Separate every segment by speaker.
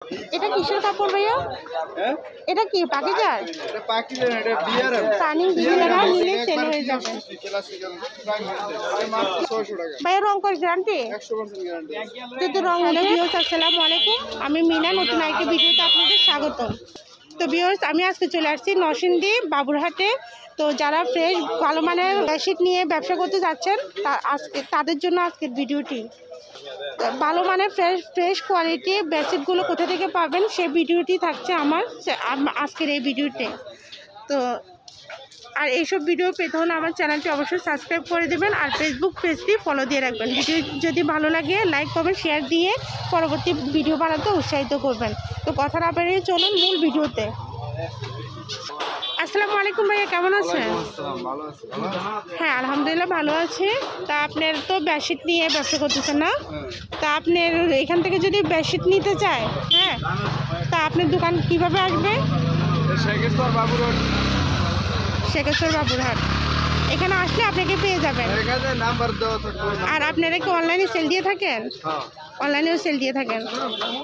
Speaker 1: এটা কিসের কাপড় ভাইয়া?
Speaker 2: হ্যাঁ
Speaker 1: এটা কি পাকিজার?
Speaker 2: এটা পাকিজার, এটা বিয়ার
Speaker 1: পানি বিয়ারা নিলে সেল হয়ে যাবে। ভাইয়া রং কস গ্যারান্টি?
Speaker 2: 100% গ্যারান্টি।
Speaker 1: যদি রং উঠে। ভিউয়ার্স আসসালামু আলাইকুম, আমি মিনা, নতুন আরেকটি ভিডিওতে আপনাদের স্বাগতম। তো ভিউয়ার্স আমি আজকে চলে আসছি নরসিংদী বাবুরহাটে। তো যারা ফ্রেশ ভালো মানের বেডশিট নিয়ে ব্যবসা করতে যাচ্ছেন তাদের জন্য আজকের ভিডিওটি। ভালো মানের ফ্রেশ কোয়ালিটি বেডশিটগুলো কোথা থেকে পাবেন সেই ভিডিওটি থাকছে আমার আজকের এই ভিডিওতে। তো আর এইসব ভিডিও পেতে হলে আমার চ্যানেলটি অবশ্যই সাবস্ক্রাইব করে দেবেন আর ফেসবুক পেজটি ফলো দিয়ে রাখবেন। ভিডিও যদি ভালো লাগে লাইক করবেন, শেয়ার দিয়ে পরবর্তী ভিডিও বানাতে উৎসাহিত করবেন। তো কথা না বেরিয়ে চলুন মূল ভিডিওতে। আসসালামু আলাইকুম ভাইয়া, কেমন আছেন? হ্যাঁ আলহামদুলিল্লাহ ভালো আছে। তা আপনার তো বেডশিট নিয়ে ব্যবসা করতেছেন না? তা আপনার এখান থেকে যদি বেডশিট নিতে চায়, হ্যাঁ, তা আপনার দোকান কিভাবে আসবে? শেখেশ্বর বাবুরহাট। এখানে আসলে আপনাকে পেয়ে যাবেন। আর আপনারা কি অনলাইনে সেল দিয়ে থাকেন? অনলাইনেও সেল দিয়ে থাকেন।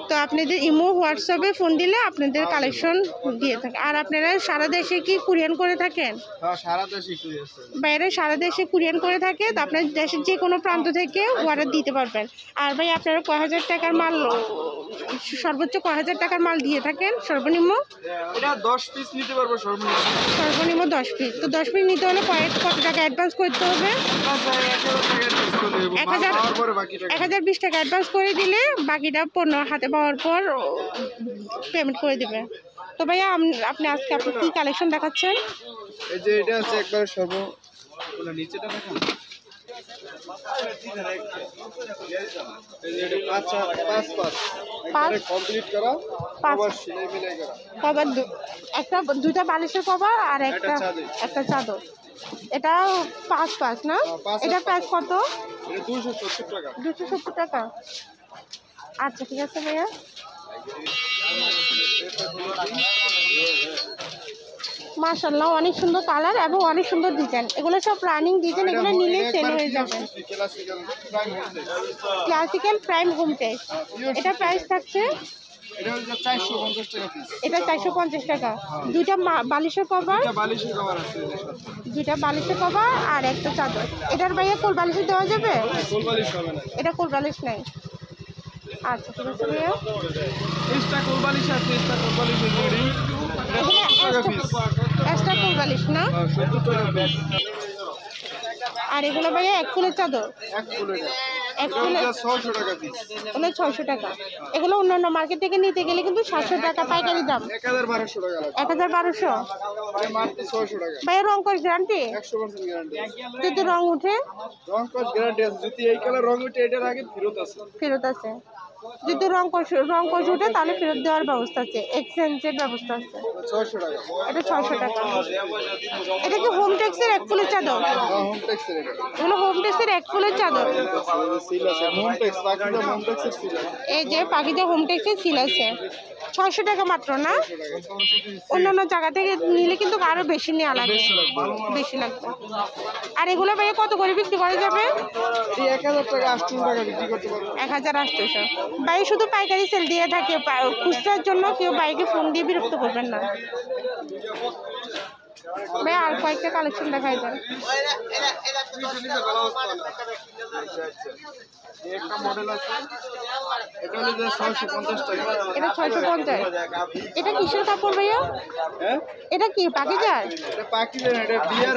Speaker 1: তো আপনাদের ইমো হোয়াটসঅ্যাপে ফোন দিলে আপনাদের কালেকশন দিয়ে থাকে। আর আপনারা সারা দেশে কি কুরিয়ান করে থাকেন? বাইরে সারা দেশে কুরিয়ান করে থাকে। তো আপনার দেশের যে কোনো প্রান্ত থেকে অর্ডার দিতে পারবেন। আর ভাই আপনারা কয় হাজার টাকার মাল, সর্বোচ্চ কয় হাজার টাকার মাল দিয়ে থাকেন সর্বনিম্ন?
Speaker 2: 10 পিস নিতে পারবো
Speaker 1: সর্বনিম্ন 10 পিস। তো 10 পিস নিতে হলে কত টাকা অ্যাডভান্স করতে হবে? 1020 টাকা অ্যাডভান্স করে দিলে বাকিটা পণ্য হাতে পাওয়ার পর পেমেন্ট করে দেবে। তো ভাইয়া আপনি আজকে কী কালেকশন দেখাচ্ছেন?
Speaker 2: এই যে এটা আছে একবারে নিচেটা দেখান।
Speaker 1: দুইটা বালিশের কভার আর একটা চাদর। এটা 5 না? এটা প্রাইস কত? 270 টাকা। আচ্ছা ঠিক আছে ভাইয়া। মাশাআল্লাহ অনেক সুন্দর কালার এবং অনেক সুন্দর ডিজাইন। এগুলো সব রানিং ডিজাইন, এগুলো নিলে সেল হয়ে যাবে। Classical prime home tex. এটা প্রাইস থাকছে এটা 450 টাকা। দুইটা বালিশের কভার, দুইটা বালিশের কভার আর একটা চাদর। এটার ভাইয়া কোল বালিশ দেওয়া যাবে? এটা কোল বালিশ নাই। আচ্ছা ঠিক আছে ভাইয়া। এক্সট্রা কোল বালিশ না? আর এগুলো ভাইয়া এক ফুলের চাদর, এক ফুলের 600 টাকা। এগুলো অন্যান্য মার্কেট থেকে নিতে গেলে কিন্তু 700 টাকা পাইকারি দাম। 1200 ভাইয়া। রং কস গ্যারান্টি?
Speaker 2: 100% গ্যারান্টি।
Speaker 1: যদি রং উঠে?
Speaker 2: রং কস গ্যারান্টি আছে। যদি এই কালার রং উঠে এটার আগে ফেরত আছে।
Speaker 1: যদি রং কষ উঠে তাহলে ফেরত দেওয়ার ব্যবস্থা আছে, এক্সচেঞ্জের ব্যবস্থা আছে।
Speaker 2: 600 টাকা।
Speaker 1: এটা 600 টাকা। এটা কি হোম টেক্সের এক ফুলের চাদর?
Speaker 2: হোম টেক্সের এটা।
Speaker 1: এগুলো হোম টেক্সের এক ফুলের চাদর।
Speaker 2: সিল আছে হোম টেক্স, পাকিজা হোম টেক্সের সিল আছে।
Speaker 1: এই যে পাকিজা হোম টেক্সের সিল আছে। 600 টাকা মাত্র না? অন্যান্য জায়গা থেকে নিলে কিন্তু আরো বেশি নেওয়া লাগবে, বেশি লাগবে। আর এগুলো ভাইয়া কত করে বিক্রি করা যাবে?
Speaker 2: 1000 টাকা 800 টাকা বিক্রি করতে পারবো।
Speaker 1: 1800। ভাই শুধু পাইকারি সেল দিয়ে থাকে, খুচরার জন্য কেউ বাইকে ফোন দিয়ে বিরক্ত করবেন না ভাই। আর কয়েকটা কালেকশন দেখাই যায়।
Speaker 2: একটা মডেল আছে, এটা হলো 650 টাকা।
Speaker 1: এটা 650। এটা কিসের কাপড় ভাইয়া?
Speaker 2: হ্যাঁ
Speaker 1: এটা কি পাকিজার?
Speaker 2: এটা পাকিজার, এটা বিয়ার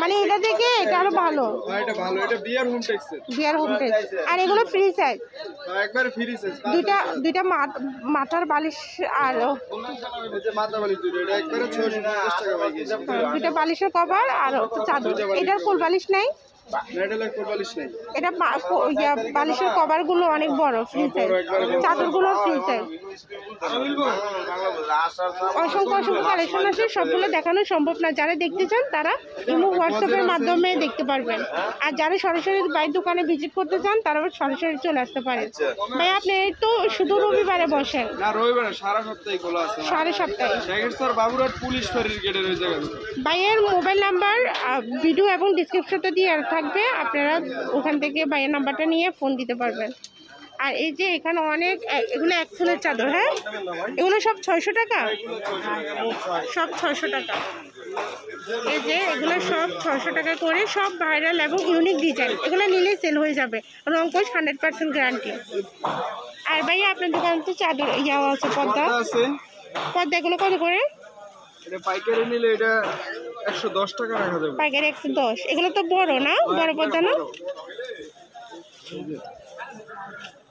Speaker 1: মানে এটা থেকে এটা আরো ভালো।
Speaker 2: হ্যাঁ এটা ভালো, এটা বিয়ার হোম টেক্সের।
Speaker 1: বিয়ার হোম টেক্স। আর এগুলো ফ্রি সাইজ?
Speaker 2: একবারে ফ্রি সাইজ।
Speaker 1: দুইটা মাথার বালিশ আর
Speaker 2: এই যে মাথা বালিশ দুটো, এটা একবারে 650 টাকা ভাই।
Speaker 1: দুইটা বালিশের কভার আর চাদর। এটার কোল বালিশ নাই?
Speaker 2: এটা
Speaker 1: বালিশের কভার গুলো অনেক বড়, ফ্রি সাইজ। চাদর গুলো ফ্রি সাইজ। অসংখ্য কালেকশন আছে, সবগুলো দেখানো সম্ভব না। যারা দেখতে চান তারা ইমো হোয়াটসঅ্যাপের মাধ্যমে দেখতে পারবেন। আর যারা সরাসরি বাইরের দোকানে ভিজিট করতে চান তারা সরাসরি চলে আসতে পারেন। ভাই আপনি তো শুধু রবিবারে বসেন?
Speaker 2: না রবিবারে, সারা সপ্তাহে খোলা আছে।
Speaker 1: সারা সপ্তাহে।
Speaker 2: শেখেশ্বর বাবুরহাট পুলিশ ফাঁড়ির গেটের ওই জায়গায়।
Speaker 1: ভাইয়ের মোবাইল নাম্বার ভিডিও এবং ডিসক্রিপশনটা দিয়ে থাকবে, আপনারা ওখান থেকে ভাইয়ের নাম্বারটা নিয়ে ফোন দিতে পারবেন। আর এই যে এখানে অনেক এগুলো 1 ফুলের চাদর। হ্যাঁ, এগুলো সব 600 টাকা, সব 600 টাকা। এই যে এগুলো সব 600 টাকা করে, সব ভাইরাল এবং ইউনিক ডিজাইন। এগুলো নিলে সেল হয়ে যাবে, রং কোশ 100% গ্যারান্টি। আর ভাইয়া আপনার দোকানে তো চাদর ইয়াও আছে, পর্দা
Speaker 2: আছে।
Speaker 1: পর্দা এগুলো কত করে?
Speaker 2: এটা পাইকারি নিলে এটা 110 টাকা রাখা যাবে।
Speaker 1: পাইকারি 110। এগুলো তো বড় না, বড় পর্দা না?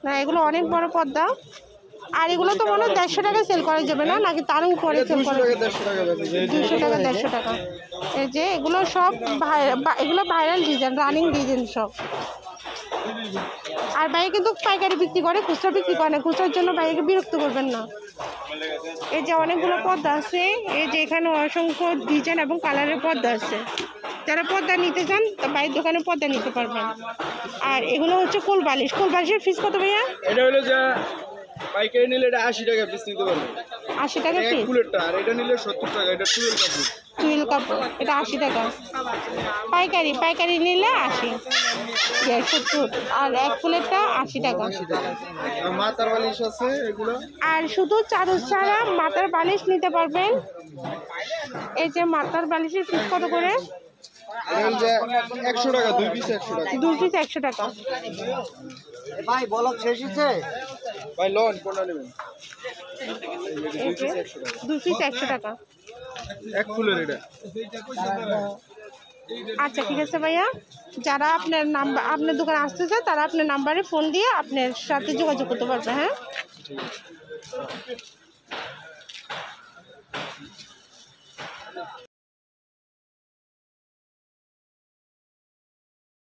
Speaker 1: না, এগুলো অনেক বড় পর্দা। আর এগুলো তো মনে হয় 150 টাকা সেল করা যাবে না, নাকি তার উপরে সেল করা যাবে? 200 টাকা 150 টাকা। এই যে এগুলো সব এগুলো ভাইরাল ডিজাইন, রানিং ডিজাইন সব। আর ভাই কিন্তু পাইকারি বিক্রি করে, খুচরা বিক্রি করে না। খুচরার জন্য ভাইকে বিরক্ত করবেন না। এই যে অনেকগুলো পর্দা আছে, এই যে এখানে অসংখ্য ডিজাইন এবং কালারের পর্দা আছে। যারা পর্দা নিতে চান ভাইয়ের দোকানে পর্দা নিতে পারবেন। আর এগুলো হচ্ছে কোল বালিশ। কোল বালিশের ফিস কত ভাইয়া?
Speaker 2: এটা হলো যা পাইকারি নিলে এটা 80 টাকা পিস নিতে পারবে।
Speaker 1: 80 টাকা পিস।
Speaker 2: ফুলেরটা, আর এটা নিলে 70 টাকা। এটা টুয়েল কাপড়।
Speaker 1: টুয়েল কাপড়, এটা 80 টাকা পাইকারি। পাইকারি নিলে 80, 70। আর 1 ফুলেরটা 80 টাকা।
Speaker 2: আর মাথার বালিশ আছে এগুলো।
Speaker 1: আর শুধু চাদর ছাড়া মাথার বালিশ নিতে পারবেন। এই যে মাথার বালিশের ফিস কত করে?
Speaker 2: 100 টাকা, 2 পিস 100 টাকা।
Speaker 1: 2 পিস 100 টাকা।
Speaker 3: ভাই বলক শেষ হচ্ছে
Speaker 2: ভাই লোন কোনটা নেবেন?
Speaker 1: এই যে 2 পিস 100 টাকা।
Speaker 2: এক ফুলের এটা।
Speaker 1: আচ্ছা ঠিক আছে ভাইয়া, যারা আপনার নাম্বার, আপনার দোকানে আসতে চায় তারা আপনার নাম্বারে ফোন দিয়ে আপনার সাথে যোগাযোগ করতে পারবে। হ্যাঁ।